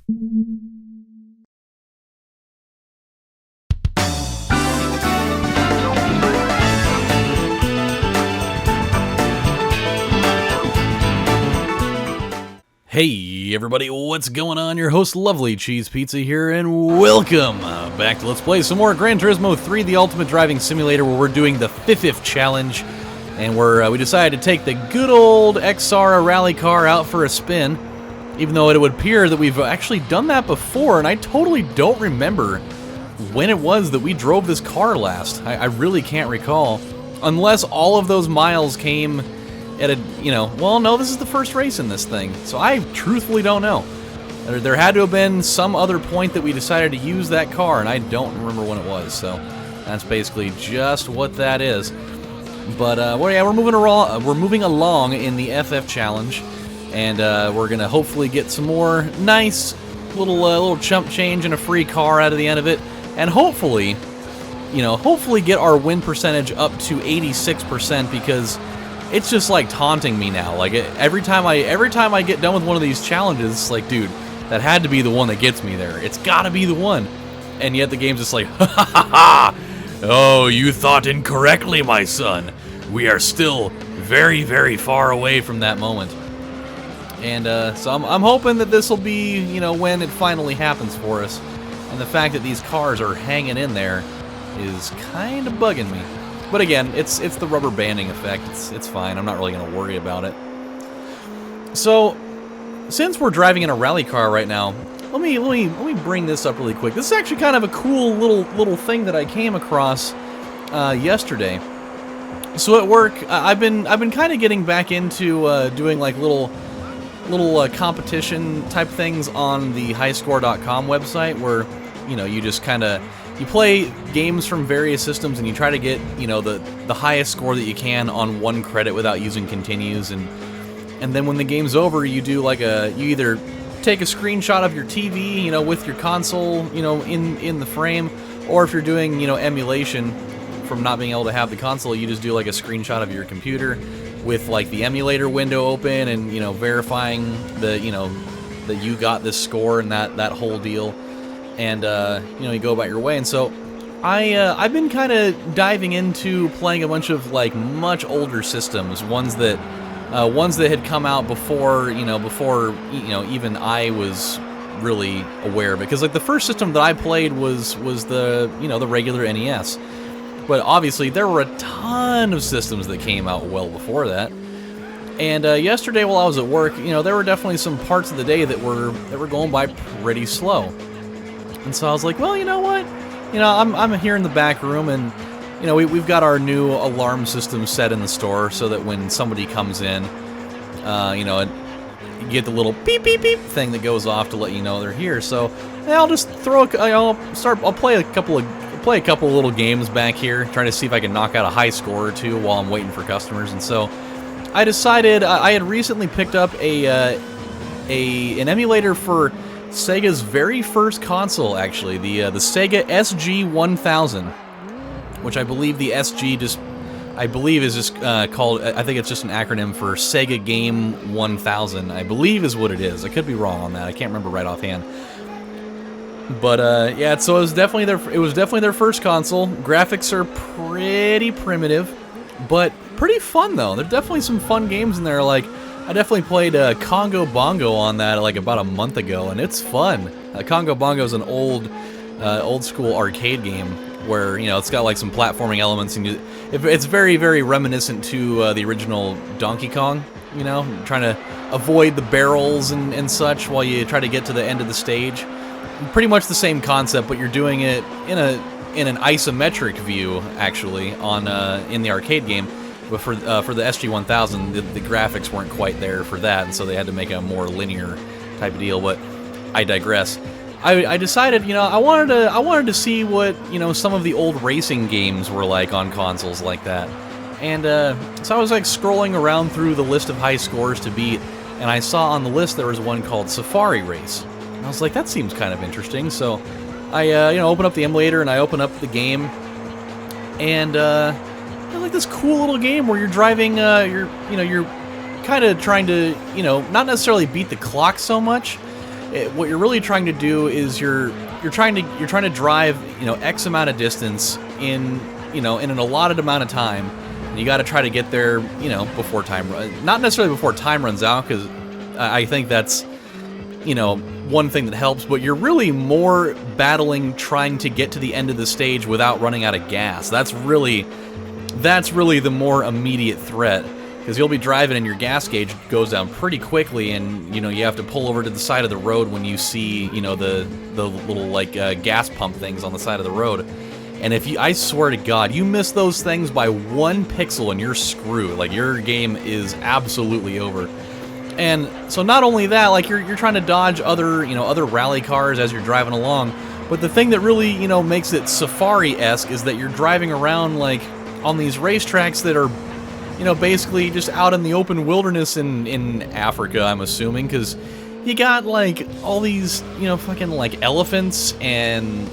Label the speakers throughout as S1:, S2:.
S1: Hey everybody, what's going on? Your host LovelyCheesePizza here, and welcome back to Let's Play some more Gran Turismo 3, the Ultimate Driving Simulator, where we're doing the 5th challenge, and we decided to take the good old XR rally car out for a spin, even though it would appear that we've actually done that before, and I totally don't remember when it was that we drove this car last. I really can't recall, unless all of those miles came at a, well, no, this is the first race in this thing, so I truthfully don't know. There had to have been some other point that we decided to use that car, and I don't remember when it was, so that's basically just what that is. But, well, yeah, we're moving along in the FF challenge, and we're gonna hopefully get some more nice little chump change and a free car out of the end of it, and hopefully get our win percentage up to 86%, because it's just like taunting me now. Like every time I get done with one of these challenges, it's like, dude, that had to be the one that gets me there. It's gotta be the one. And yet the game's just like, ha ha ha ha! Oh, you thought incorrectly, my son. We are still very, very far away from that moment. And so I'm hoping that this will be, when it finally happens for us. And the fact that these cars are hanging in there is kind of bugging me. But again, it's the rubber banding effect. It's fine. I'm not really going to worry about it. So, since we're driving in a rally car right now, let me bring this up really quick. This is actually kind of a cool little thing that I came across yesterday. So at work, I've been kind of getting back into doing like little competition type things on the highscore.com website, where you just kind of you play games from various systems and you try to get, the highest score that you can on one credit without using continues, and then when the game's over, you do like you either take a screenshot of your TV, with your console, in the frame, or if you're doing, emulation from not being able to have the console, you just do like a screenshot of your computer with like the emulator window open and, verifying that you got this score and that whole deal. And, you go about your way. And so I've been kind of diving into playing a bunch of, like, much older systems, ones that had come out before even I was really aware of it. Because, like, the first system that I played was the, the regular NES. But obviously there were a ton of systems that came out well before that. And yesterday while I was at work, there were definitely some parts of the day that were going by pretty slow. And so I was like, well, you know what? I'm here in the back room, and we've got our new alarm system set in the store, so that when somebody comes in, you get the little beep beep beep thing that goes off to let you know they're here. So I'll just I'll play a couple of little games back here, trying to see if I can knock out a high score or two while I'm waiting for customers. And so I decided I had recently picked up an emulator for Sega's very first console, actually, the Sega SG-1000, which I believe the SG is just called, I think it's just an acronym for Sega Game 1000, I believe is what it is. I could be wrong on that. I can't remember right offhand. But yeah, so it was definitely their first console. Graphics are pretty primitive, but pretty fun though. There's definitely some fun games in there. Like, I definitely played Congo Bongo on that like about a month ago, and it's fun. Congo Bongo is an old school arcade game where it's got like some platforming elements, and it's very, very reminiscent to the original Donkey Kong. Trying to avoid the barrels and such while you try to get to the end of the stage. Pretty much the same concept, but you're doing it in an isometric view, actually, in the arcade game. But for the SG-1000, the graphics weren't quite there for that, and so they had to make a more linear type of deal. But I digress. I decided, I wanted to see what some of the old racing games were like on consoles like that, and so I was like scrolling around through the list of high scores to beat, and I saw on the list there was one called Safari Race, and I was like, that seems kind of interesting. So I open up the emulator and I open up the game, and like this cool little game where you're driving, you're kind of trying to, not necessarily beat the clock so much, what you're really trying to do is you're trying to drive, you know, X amount of distance in, you know, in an allotted amount of time. And you got to try to get there, you know, before time, not necessarily before time runs out, because I think that's, you know, one thing that helps, but you're really more battling trying to get to the end of the stage without running out of gas. That's really the more immediate threat, because you'll be driving and your gas gauge goes down pretty quickly, and, you know, you have to pull over to the side of the road when you see, you know, the little, like, gas pump things on the side of the road. And if you, I swear to God, you miss those things by 1 pixel and you're screwed. Like, your game is absolutely over. And so not only that, like, you're trying to dodge other, you know, other rally cars as you're driving along, but the thing that really, you know, makes it Safari-esque is that you're driving around, like, on these racetracks that are, you know, basically just out in the open wilderness in Africa, I'm assuming, because you got, like, all these, you know, fucking, like, elephants and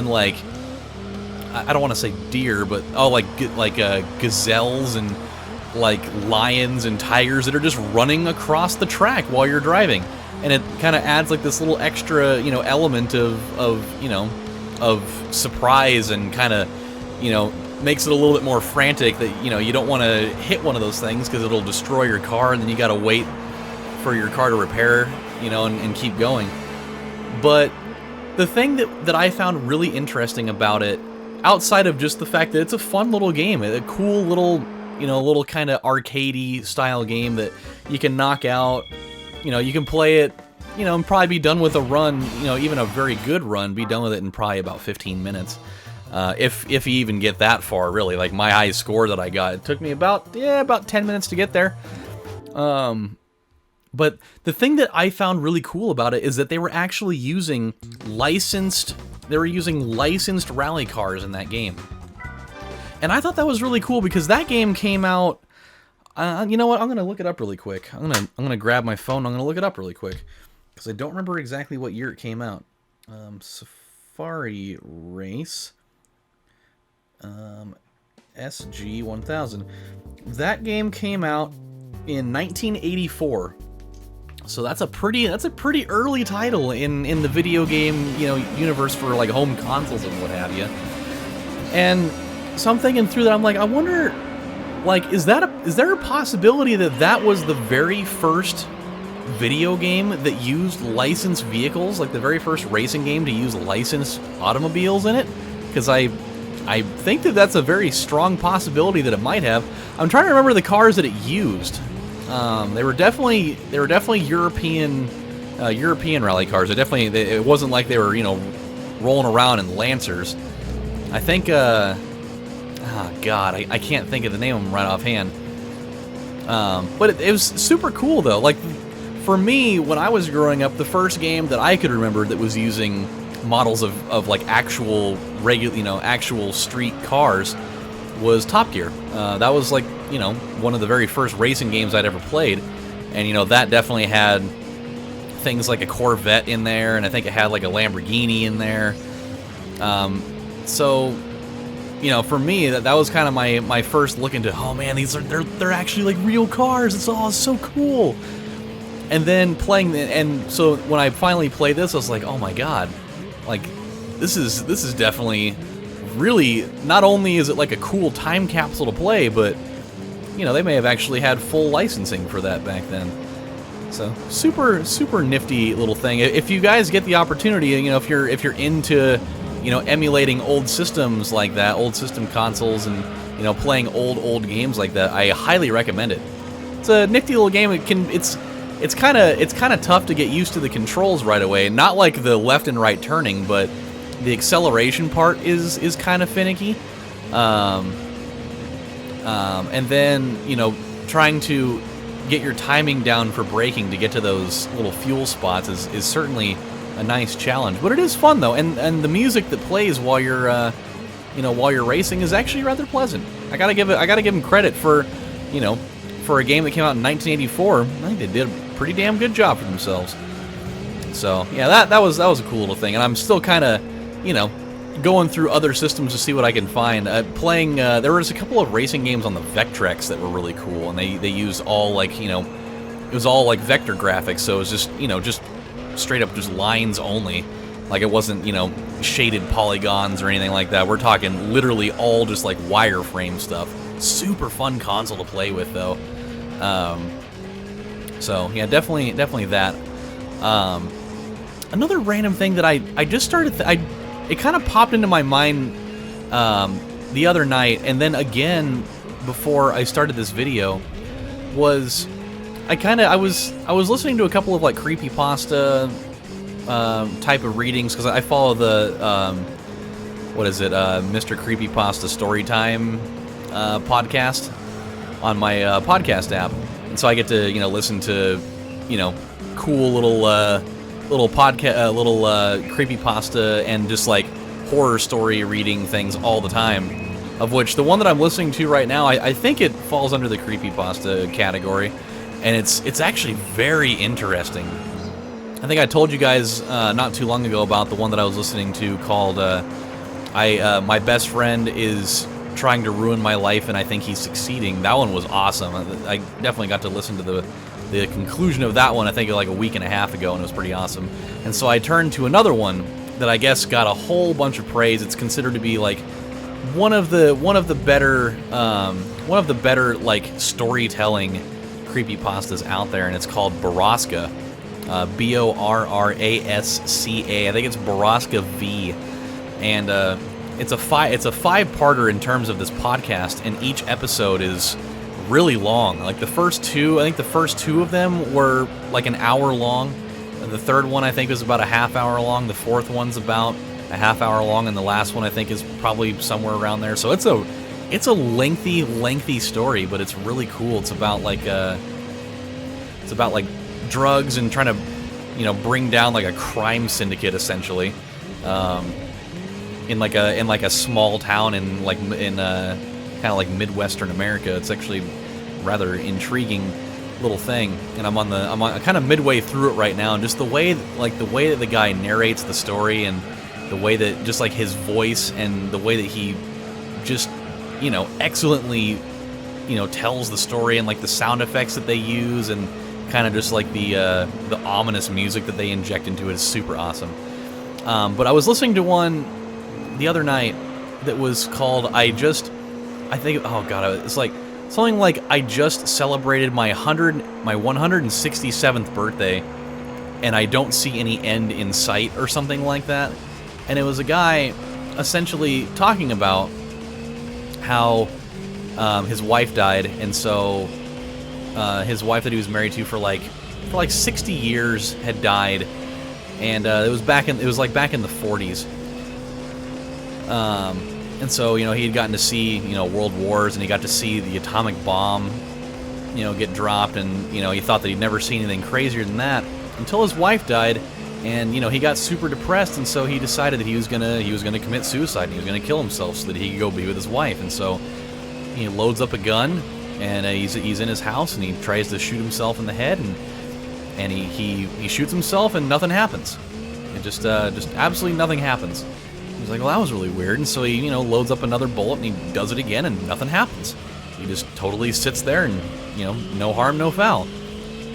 S1: like, I don't want to say deer, but, oh, like gazelles and, like, lions and tigers that are just running across the track while you're driving. And it kind of adds, like, this little extra, you know, element of you know, of surprise, and kind of, you know, makes it a little bit more frantic that, you know, you don't want to hit one of those things because it'll destroy your car, and then you got to wait for your car to repair, you know, and keep going. But the thing that I found really interesting about it, outside of just the fact that it's a fun little game, a cool little, you know, little kind of arcadey style game that you can knock out, you know, you can play it, you know, and probably be done with a run, you know, even a very good run, be done with it in probably about 15 minutes. If you even get that far, really. Like, my high score that I got, it took me about 10 minutes to get there. But the thing that I found really cool about it is that they were actually using licensed rally cars in that game. And I thought that was really cool, because that game came out, you know what, I'm going to look it up really quick. I'm going to grab my phone, I'm going to look it up really quick, because I don't remember exactly what year it came out. Safari Race. SG-1000. That game came out in 1984. So that's a pretty early title in the video game, you know, universe for, like, home consoles and what have you. And so I'm thinking through that, I'm like, I wonder, like, is there a possibility that that was the very first video game that used licensed vehicles, like the very first racing game to use licensed automobiles in it? Because I think that that's a very strong possibility that it might have. I'm trying to remember the cars that it used. They were definitely European rally cars. It wasn't like they were, you know, rolling around in Lancers. I think God, I can't think of the name of them right offhand. But it was super cool though. Like, for me, when I was growing up, the first game that I could remember that was using models of like actual actual street cars was Top Gear. That was, like, you know, one of the very first racing games I'd ever played, and, you know, that definitely had things like a Corvette in there, and I think it had, like, a Lamborghini in there. So, you know, for me, that was kind of my first look into, oh man, they're actually, like, real cars. It's so cool. And then and so when I finally played this, I was like, oh my god, like, this is definitely really, not only is it like a cool time capsule to play, but, you know, they may have actually had full licensing for that back then. So super nifty little thing. If you guys get the opportunity, you know, if you're into, you know, emulating old systems like that, old system consoles, and, you know, playing old games like that, I highly recommend it. It's a nifty little game. It's kind of tough to get used to the controls right away. Not like the left and right turning, but the acceleration part is kind of finicky. And then, you know, trying to get your timing down for braking to get to those little fuel spots is certainly a nice challenge. But it is fun though, and the music that plays while you're while you're racing is actually rather pleasant. I gotta give them credit for, you know, for a game that came out in 1984. I think they did a pretty damn good job for themselves. So yeah, that was a cool little thing, and I'm still kind of, you know, going through other systems to see what I can find. There was a couple of racing games on the Vectrex that were really cool, and they used all, like, you know, it was all like vector graphics, so it was just, you know, just straight up just lines only. Like it wasn't, you know, shaded polygons or anything like that. We're talking literally all just like wireframe stuff. Super fun console to play with though. So yeah, definitely that. Another random thing that I just started, it kind of popped into my mind the other night, and then again before I started this video, was I was listening to a couple of like creepypasta type of readings, because I follow the what is it, Mr. Creepypasta Storytime podcast on my podcast app, and so I get to, you know, listen to, you know, cool little podcast, little creepypasta and just like horror story reading things all the time. Of which the one that I'm listening to right now, I think it falls under the creepypasta category, and it's actually very interesting. I think I told you guys not too long ago about the one that I was listening to called My Best Friend is Trying to Ruin My Life and I Think He's Succeeding. That one was awesome. I definitely got to listen to the conclusion of that one, I think like a week and a half ago, and it was pretty awesome. And so I turned to another one that I guess got a whole bunch of praise. It's considered to be like one of the better like storytelling creepypastas out there, and it's called Borrasca. Borrasca. I think it's Borrasca V, and it's a five-parter in terms of this podcast, and each episode is really long. Like the first two, I think the first two of them were like an hour long. The third one I think was about a half hour long. The fourth one's about a half hour long, and the last one I think is probably somewhere around there. So it's a lengthy story, but it's really cool. It's about like drugs and trying to, you know, bring down like a crime syndicate essentially, in like a small town in kind of like Midwestern America. It's actually rather intriguing little thing, and I'm kind of midway through it right now, and just the way that the guy narrates the story, and the way that just like his voice and the way that he just, you know, excellently, you know, tells the story, and like the sound effects that they use, and kind of just like the ominous music that they inject into it is super awesome. But I was listening to one the other night that was called it's like something like I just celebrated my 167th birthday, and I don't see any end in sight, or something like that. And it was a guy essentially talking about how his wife died, and so his wife that he was married to for like 60 years had died, and it was back in the 40s. And so, you know, he had gotten to see, you know, world wars, and he got to see the atomic bomb, you know, get dropped, and, you know, he thought that he'd never seen anything crazier than that until his wife died, and, you know, he got super depressed, and so he decided that he was gonna commit suicide, and he was gonna kill himself so that he could go be with his wife. And so he loads up a gun, and he's in his house, and he tries to shoot himself in the head, and he shoots himself, and nothing happens. It just absolutely nothing happens. He's like, well, that was really weird. And so he, you know, loads up another bullet, and he does it again, and nothing happens. He just totally sits there, and, you know, no harm, no foul.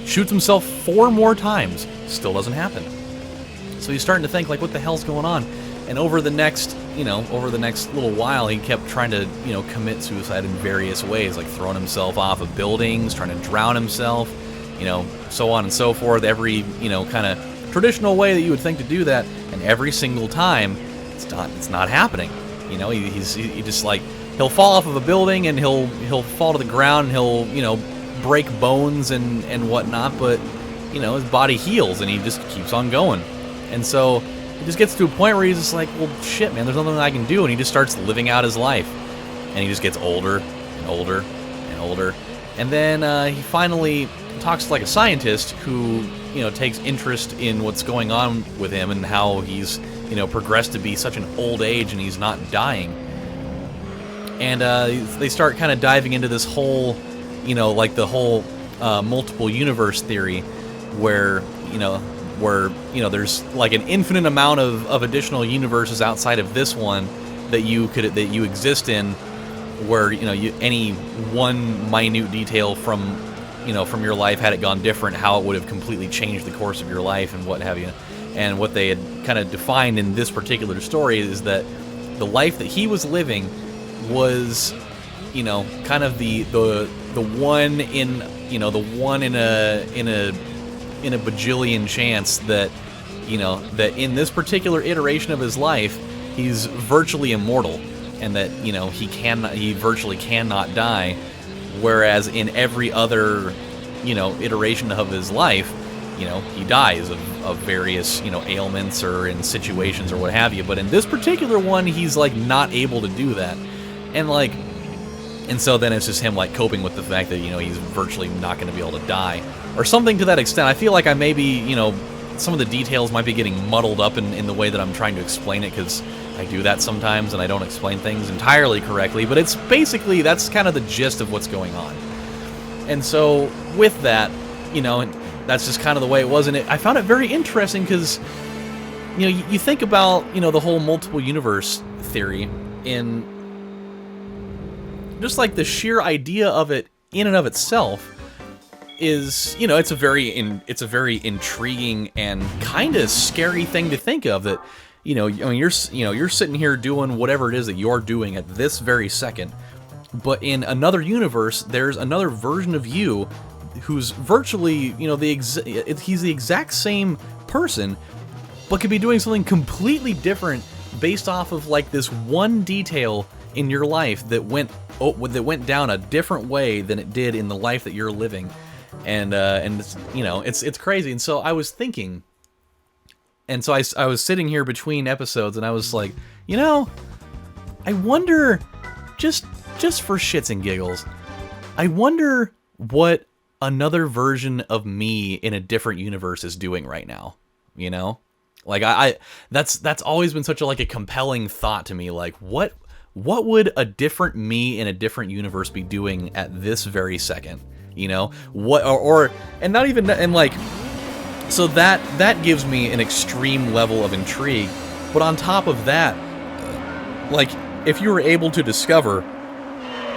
S1: Shoots himself 4 more times, still doesn't happen. So he's starting to think, like, what the hell's going on? And over the next little while, he kept trying to, you know, commit suicide in various ways, like throwing himself off of buildings, trying to drown himself, you know, so on and so forth. Every, you know, kind of traditional way that you would think to do that, and every single time, it's not happening. You know, he just like, he'll fall off of a building, and he'll fall to the ground, and he'll, you know, break bones and whatnot, but, you know, his body heals, and he just keeps on going. And so he just gets to a point where he's just like, well, shit, man, there's nothing I can do, and he just starts living out his life, and he just gets older and older and older, and then he finally talks to like a scientist who, you know, takes interest in what's going on with him, and how he's, you know, progressed to be such an old age, and he's not dying. And they start kind of diving into this whole, you know, like the whole multiple universe theory, where there's like an infinite amount of additional universes outside of this one that you exist in, where, you know, any one minute detail from, you know, from your life, had it gone different, how it would have completely changed the course of your life and what have you. And what they had kind of defined in this particular story is that the life that he was living was, you know, kind of the one in, you know, the one in a bajillion chance that, you know, that in this particular iteration of his life, he's virtually immortal, and that, you know, he virtually cannot die, whereas in every other, you know, iteration of his life, you know, he dies of various, you know, ailments or in situations or what have you. But in this particular one, he's like not able to do that, and so then it's just him like coping with the fact that, you know, he's virtually not going to be able to die or something to that extent. I feel like I maybe, you know, some of the details might be getting muddled up in the way that I'm trying to explain it, because I do that sometimes and I don't explain things entirely correctly, but it's basically, that's kind of the gist of what's going on. And so with that, you know, that's just kind of the way it was, and I found it very interesting because, you know, you think about, you know, the whole multiple universe theory, in just like the sheer idea of it in and of itself is, you know, it's a very intriguing and kind of scary thing to think of, that, you know, I mean, you're sitting here doing whatever it is that you're doing at this very second, but in another universe, there's another version of you who's virtually, you know, he's the exact same person, but could be doing something completely different based off of like this one detail in your life that went down a different way than it did in the life that you're living, and it's, you know, it's crazy. And so I was thinking, and so I was sitting here between episodes, and I was like, you know, I wonder, just for shits and giggles, I wonder what another version of me in a different universe is doing right now, you know? Like, that's always been such a compelling thought to me. Like, what would a different me in a different universe be doing at this very second, you know? What, and not even, and like, so that gives me an extreme level of intrigue. But on top of that, like, if you were able to discover,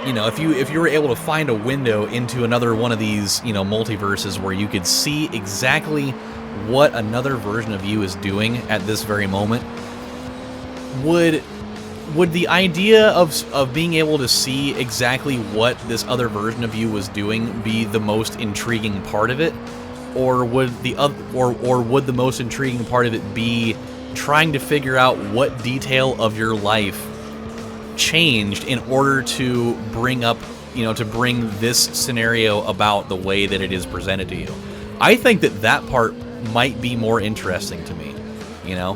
S1: you know, if you were able to find a window into another one of these, you know, multiverses where you could see exactly what another version of you is doing at this very moment, would the idea of being able to see exactly what this other version of you was doing be the most intriguing part of it, or would the most intriguing part of it be trying to figure out what detail of your life changed in order to bring up, you know, to bring this scenario about the way that it is presented to you? I think that part might be more interesting to me, you know?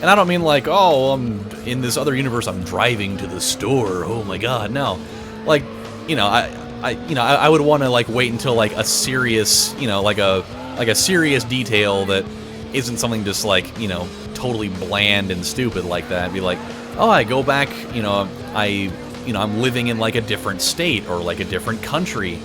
S1: And I don't mean like, oh, I'm in this other universe, I'm driving to the store, oh my god, no. Like, you know, I would want to like wait until like a serious, you know, like a serious detail that isn't something just like, you know, totally bland and stupid like that. I'd be like, oh, I go back, you know, I'm living in like a different state or like a different country,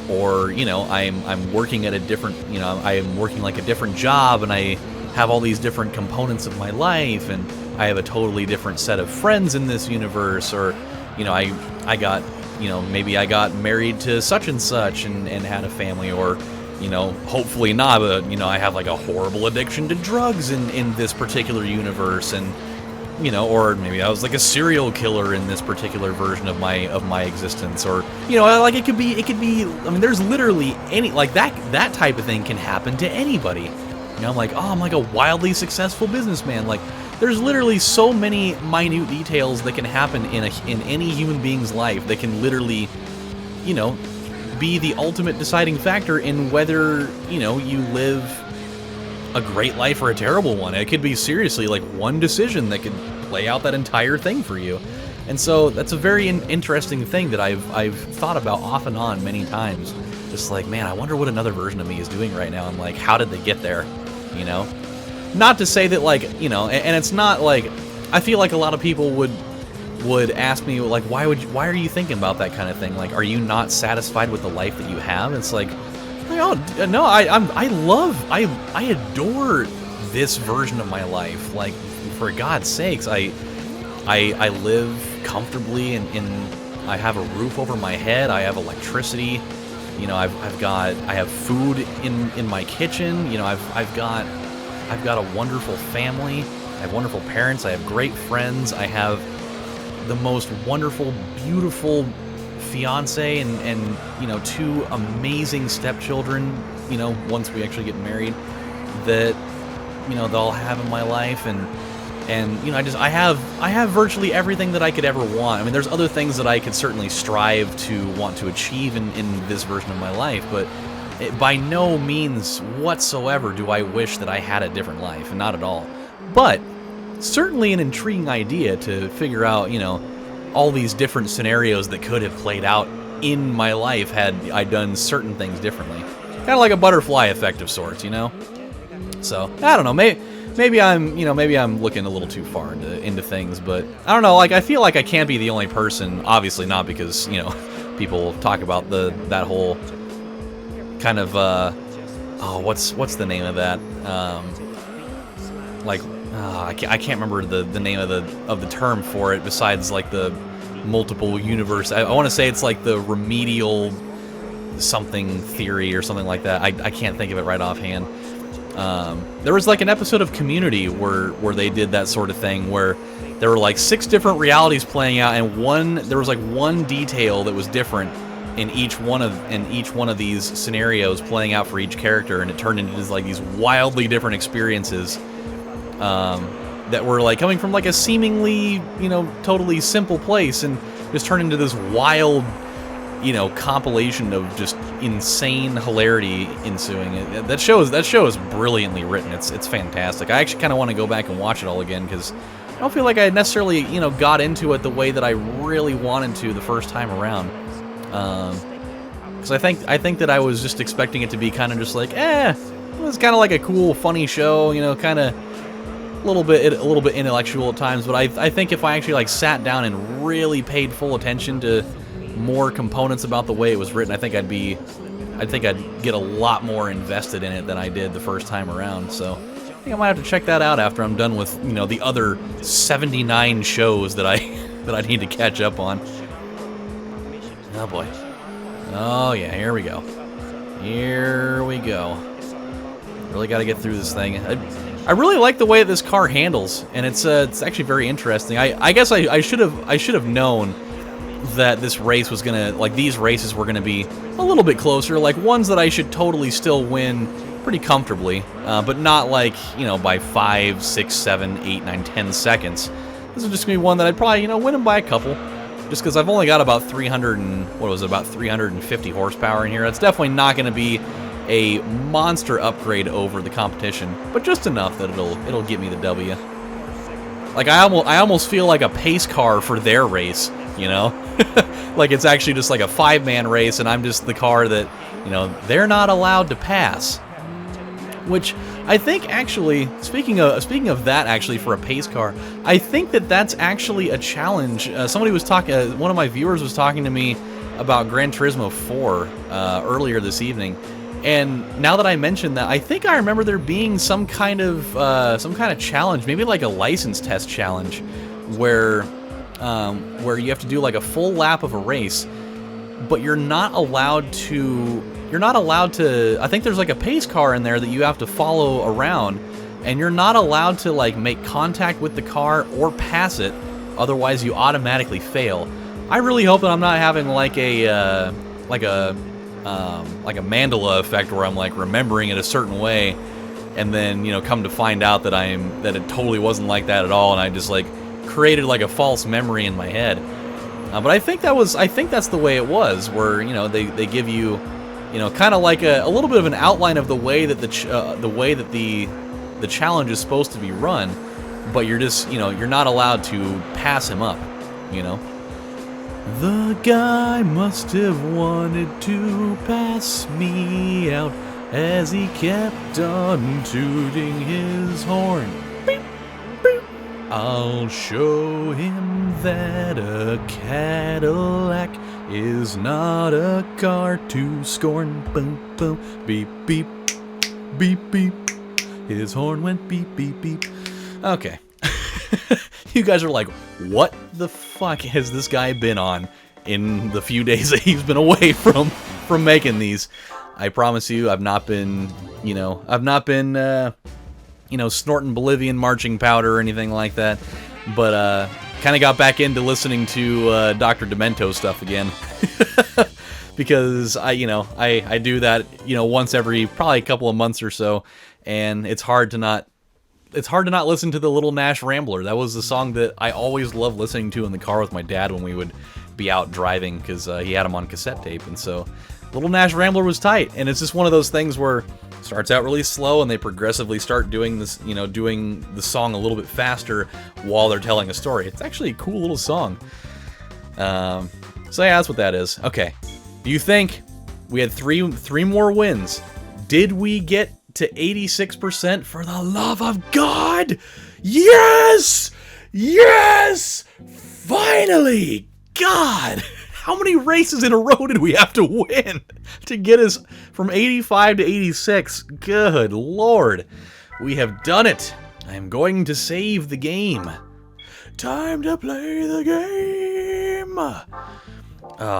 S1: or, you know, I'm working at a different, you know, I am working like a different job, and I have all these different components of my life, and I have a totally different set of friends in this universe, or, you know, I got, you know, maybe I got married to such and such and had a family, or, you know, hopefully not, but, you know, I have like a horrible addiction to drugs in this particular universe, and, you know, or maybe I was like a serial killer in this particular version of my existence, or, you know, like it could be, I mean, there's literally any, like that type of thing can happen to anybody. You know, I'm like, oh, I'm like a wildly successful businessman. Like, there's literally so many minute details that can happen in any human being's life that can literally, you know, be the ultimate deciding factor in whether, you know, you live a great life or a terrible one. It could be seriously like one decision that could play out that entire thing for you. And so that's a very interesting thing that I've thought about off and on many times. Just like, man, I wonder what another version of me is doing right now, and like, how did they get there? You know, not to say that, like, you know, and it's not like, I feel like a lot of people would ask me like, why are you thinking about that kind of thing? Like, are you not satisfied with the life that you have? It's like, oh, no, I adore this version of my life. Like, for God's sakes, I live comfortably, and I have a roof over my head. I have electricity. You know, I have food in my kitchen. You know, I've got a wonderful family. I have wonderful parents. I have great friends. I have the most wonderful, beautiful fiance and you know, 2 amazing stepchildren, you know, once we actually get married, that, you know, they'll have in my life. And you know, I have virtually everything that I could ever want. I mean, there's other things that I could certainly strive to want to achieve in this version of my life, but by no means whatsoever do I wish that I had a different life, not at all. But certainly an intriguing idea to figure out, you know, all these different scenarios that could have played out in my life had I done certain things differently. Kind of like a butterfly effect of sorts, you know? So, I don't know, maybe I'm looking a little too far into things, but I don't know, like, I feel like I can't be the only person, obviously not, because, you know, people talk about that whole kind of, oh, what's the name of that? Like, I can't remember the name of the term for it, besides like the multiple universe. I want to say it's like the remedial something theory or something like that. I can't think of it right offhand. There was like an episode of Community where they did that sort of thing, where there were like 6 different realities playing out, and there was like one detail that was different in each one of these scenarios playing out for each character, and it turned into like these wildly different experiences. That were like coming from like a seemingly, you know, totally simple place, and just turned into this wild, you know, compilation of just insane hilarity ensuing. That show is brilliantly written. It's fantastic. I actually kind of want to go back and watch it all again, because I don't feel like I necessarily, you know, got into it the way that I really wanted to the first time around. Because I think that I was just expecting it to be kind of just like, it was kind of like a cool, funny show, you know, kind of a little bit intellectual at times, but I think if I actually like sat down and really paid full attention to more components about the way it was written, I think I'd get a lot more invested in it than I did the first time around. So I think I might have to check that out after I'm done with, you know, the other 79 shows that I need to catch up on. Oh boy. Oh yeah, here we go. Here we go. Really got to get through this thing. I really like the way this car handles, and it's actually very interesting. I guess I should have known that this race was gonna, like, these races were gonna be a little bit closer, like ones that I should totally still win pretty comfortably, but not like, you know, by 5, 6, 7, 8, 9, 10 seconds. This is just gonna be one that I'd probably, you know, win them by a couple, just because I've only got about 350 horsepower in here. That's definitely not gonna be a monster upgrade over the competition, but just enough that it'll get me the W. Like, I almost feel like a pace car for their race, you know? Like, it's actually just like a 5-man race, and I'm just the car that, you know, they're not allowed to pass. Which I think actually, speaking of that, actually, for a pace car, I think that's actually a challenge. Somebody was talking, one of my viewers was talking to me about Gran Turismo 4 earlier this evening. And now that I mentioned that, I think I remember there being some kind of challenge, maybe like a license test challenge, where you have to do like a full lap of a race, but you're not allowed to. I think there's like a pace car in there that you have to follow around, and you're not allowed to like make contact with the car or pass it, otherwise you automatically fail. I really hope that I'm not having like a Mandela effect where I'm like remembering it a certain way, and then, you know, come to find out that it totally wasn't like that at all, and I just like created like a false memory in my head. But I think that's the way it was, where, you know, they give you, you know, kind of like a little bit of an outline of the way that the challenge is supposed to be run, but you're just, you know, you're not allowed to pass him up, you know. The guy must have wanted to pass me out as he kept on tooting his horn. Beep, beep. I'll show him that a Cadillac is not a car to scorn. Boom, boom, beep, beep, beep, beep. His horn went beep, beep, beep. Okay. You guys are like, what the fuck has this guy been on in the few days that he's been away from from making these. I promise you, I've not been, snorting Bolivian marching powder or anything like that. But kind of got back into listening to Dr. Demento stuff again. Because I do that, once every probably a couple of months or so, and it's hard to not listen to the Little Nash Rambler. That was the song that I always loved listening to in the car with my dad when we would be out driving, because he had them on cassette tape. And so Little Nash Rambler was tight, and it's just one of those things where it starts out really slow and they progressively start doing this, doing the song a little bit faster while they're telling a story. It's actually a cool little song. So yeah, that's what that is. Okay. Do you think we had three more wins? Did we get to 86%? For the love of God! Yes! Yes! Finally! God! How many races in a row did we have to win to get us from 85 to 86? Good Lord. We have done it. I am going to save the game. Time to play the game.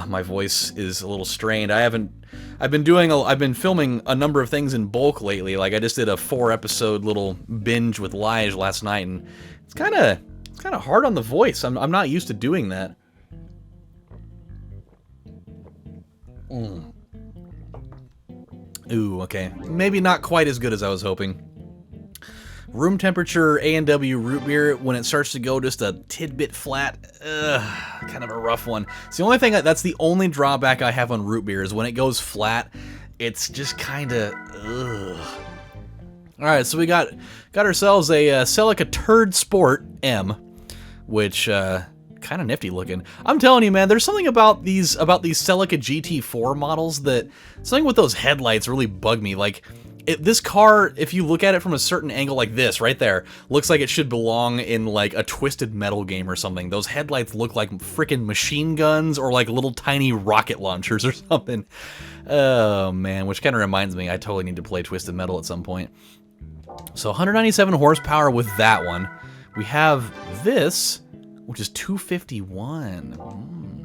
S1: My voice is a little strained. I've been filming a number of things in bulk lately. Like I just did a 4-episode little binge with Lige last night, and it's kind of hard on the voice. I'm not used to doing that. Ooh, okay. Maybe not quite as good as I was hoping. Room temperature A&W root beer, when it starts to go just a tidbit flat, kind of a rough one. It's the only thing, that's the only drawback I have on root beer, is when it goes flat, it's just kind of, Alright, so we got ourselves a Celica Turd Sport M, which, kind of nifty looking. I'm telling you, man, there's something about these Celica GT4 models that, something with those headlights really bug me. Like, this car, if you look at it from a certain angle like this, right there, looks like it should belong in, like, a Twisted Metal game or something. Those headlights look like frickin' machine guns or, like, little tiny rocket launchers or something. Oh, man, which kind of reminds me, I totally need to play Twisted Metal at some point. So, 197 horsepower with that one. We have this, which is 251.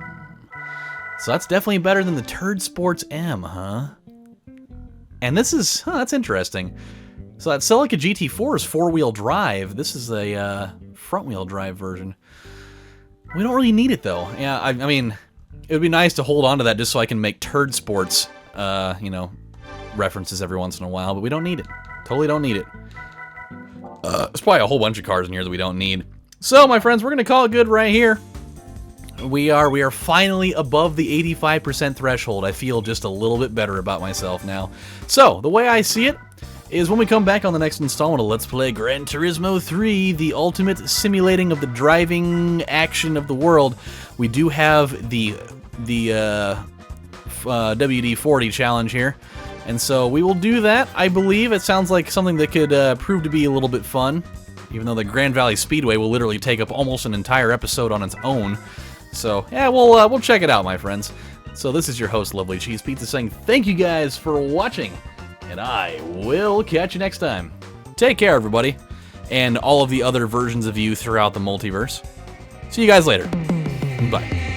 S1: So that's definitely better than the Turd Sports M, huh? And this is, that's interesting. So that Celica GT4 is 4-wheel drive. This is a front-wheel drive version. We don't really need it, though. Yeah, I mean, it would be nice to hold on to that just so I can make Turd Sports, references every once in a while, but we don't need it. Totally don't need it. There's probably a whole bunch of cars in here that we don't need. So, my friends, we're going to call it good right here. We are finally above the 85% threshold. I feel just a little bit better about myself now. So, the way I see it is when we come back on the next installment of Let's Play Gran Turismo 3, the ultimate simulating of the driving action of the world, we do have the WD-40 challenge here. And so we will do that, I believe. It sounds like something that could prove to be a little bit fun, even though the Grand Valley Speedway will literally take up almost an entire episode on its own. So, yeah, we'll check it out, my friends. So this is your host, LovelyCheesePizza, saying thank you guys for watching, and I will catch you next time. Take care, everybody, and all of the other versions of you throughout the multiverse. See you guys later. Bye.